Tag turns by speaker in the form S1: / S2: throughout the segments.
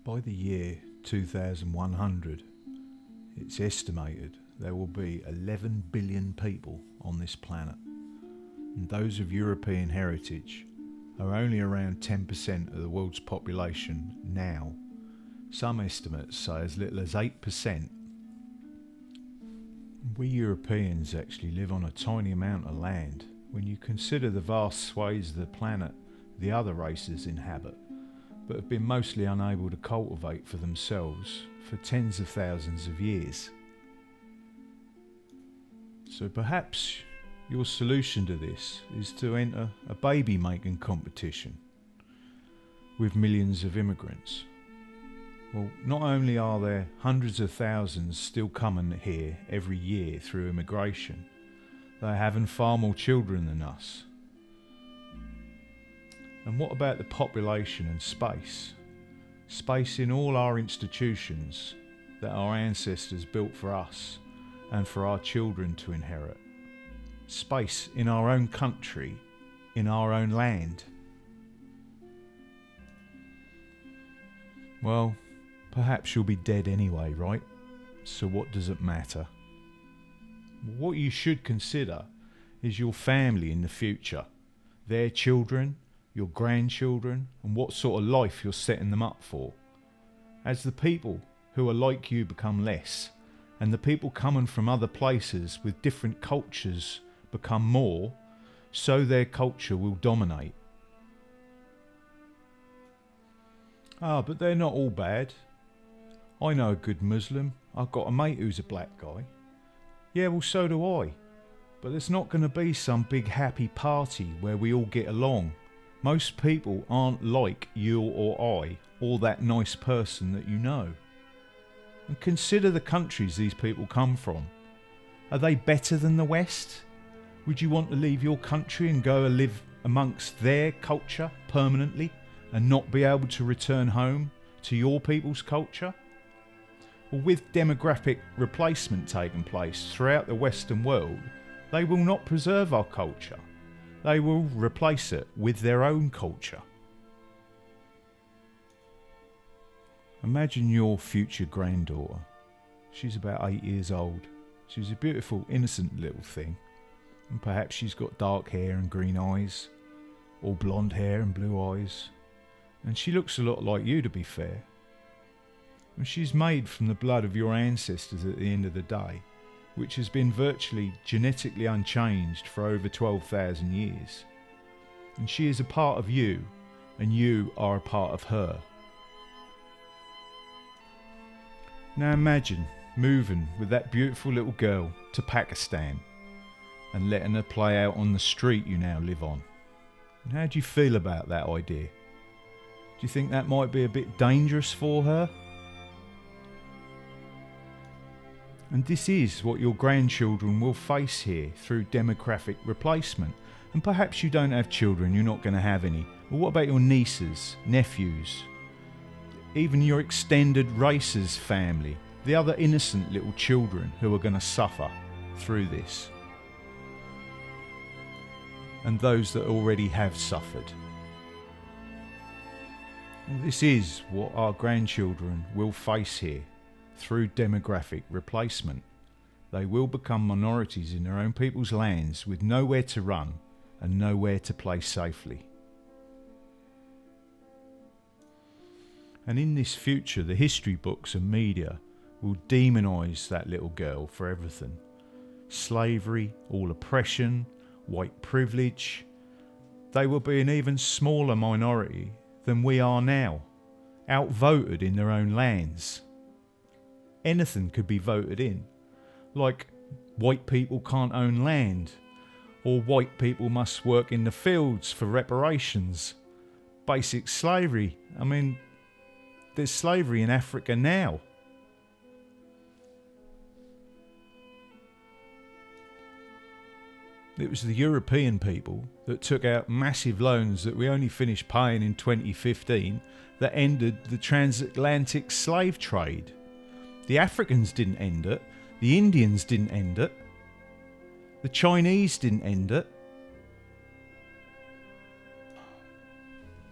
S1: By the year 2100, it's estimated there will be 11 billion people on this planet, and those of European heritage are only around 10% of the world's population now. Some estimates say as little as 8%. We Europeans actually live on a tiny amount of land when you consider the vast swathes of the planet the other races inhabit, but have been mostly unable to cultivate for themselves for tens of thousands of years. So perhaps your solution to this is to enter a baby making competition with millions of immigrants. Well, not only are there hundreds of thousands still coming here every year through immigration, they're having far more children than us. And what about the population and space? Space in all our institutions that our ancestors built for us and for our children to inherit. Space in our own country, in our own land. Well, perhaps you'll be dead anyway, right? So what does it matter? What you should consider is your family in the future, their children, your grandchildren, and what sort of life you're setting them up for. As the people who are like you become less, and the people coming from other places with different cultures become more, so their culture will dominate. But they're not all bad. I know a good Muslim. I've got a mate who's a black guy. Yeah, well, so do I. But there's not going to be some big happy party where we all get along. Most people aren't like you or I, or that nice person that you know. And consider the countries these people come from. Are they better than the West? Would you want to leave your country and go and live amongst their culture permanently and not be able to return home to your people's culture? Well, with demographic replacement taking place throughout the Western world, they will not preserve our culture. They will replace it with their own culture. Imagine your future granddaughter. She's about 8 years old. She's a beautiful, innocent little thing. And perhaps she's got dark hair and green eyes, or blonde hair and blue eyes. And she looks a lot like you, to be fair. And she's made from the blood of your ancestors at the end of the day, which has been virtually genetically unchanged for over 12,000 years. And she is a part of you, and you are a part of her. Now imagine moving with that beautiful little girl to Pakistan and letting her play out on the street you now live on. And how do you feel about that idea? Do you think that might be a bit dangerous for her? And this is what your grandchildren will face here through demographic replacement. And perhaps you don't have children, you're not going to have any. But what about your nieces, nephews, even your extended race's family, the other innocent little children who are going to suffer through this? And those that already have suffered. Well, this is what our grandchildren will face here. Through demographic replacement, they will become minorities in their own people's lands with nowhere to run and nowhere to play safely. And in this future, the history books and media will demonise that little girl for everything. Slavery, all oppression, white privilege. They will be an even smaller minority than we are now, outvoted in their own lands. Anything could be voted in, like white people can't own land, or white people must work in the fields for reparations, basic slavery. I mean, there's slavery in Africa now. It was the European people that took out massive loans that we only finished paying in 2015 that ended the transatlantic slave trade. The Africans didn't end it. The Indians didn't end it. The Chinese didn't end it.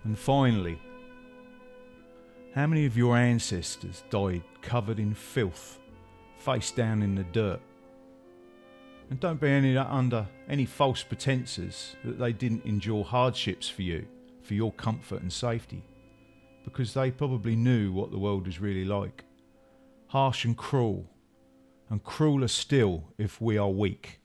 S1: And finally, How many of your ancestors died covered in filth, face down in the dirt? And don't be under any false pretences that they didn't endure hardships for you, for your comfort and safety, because they probably knew what the world was really like. Harsh and crueler still if we are weak.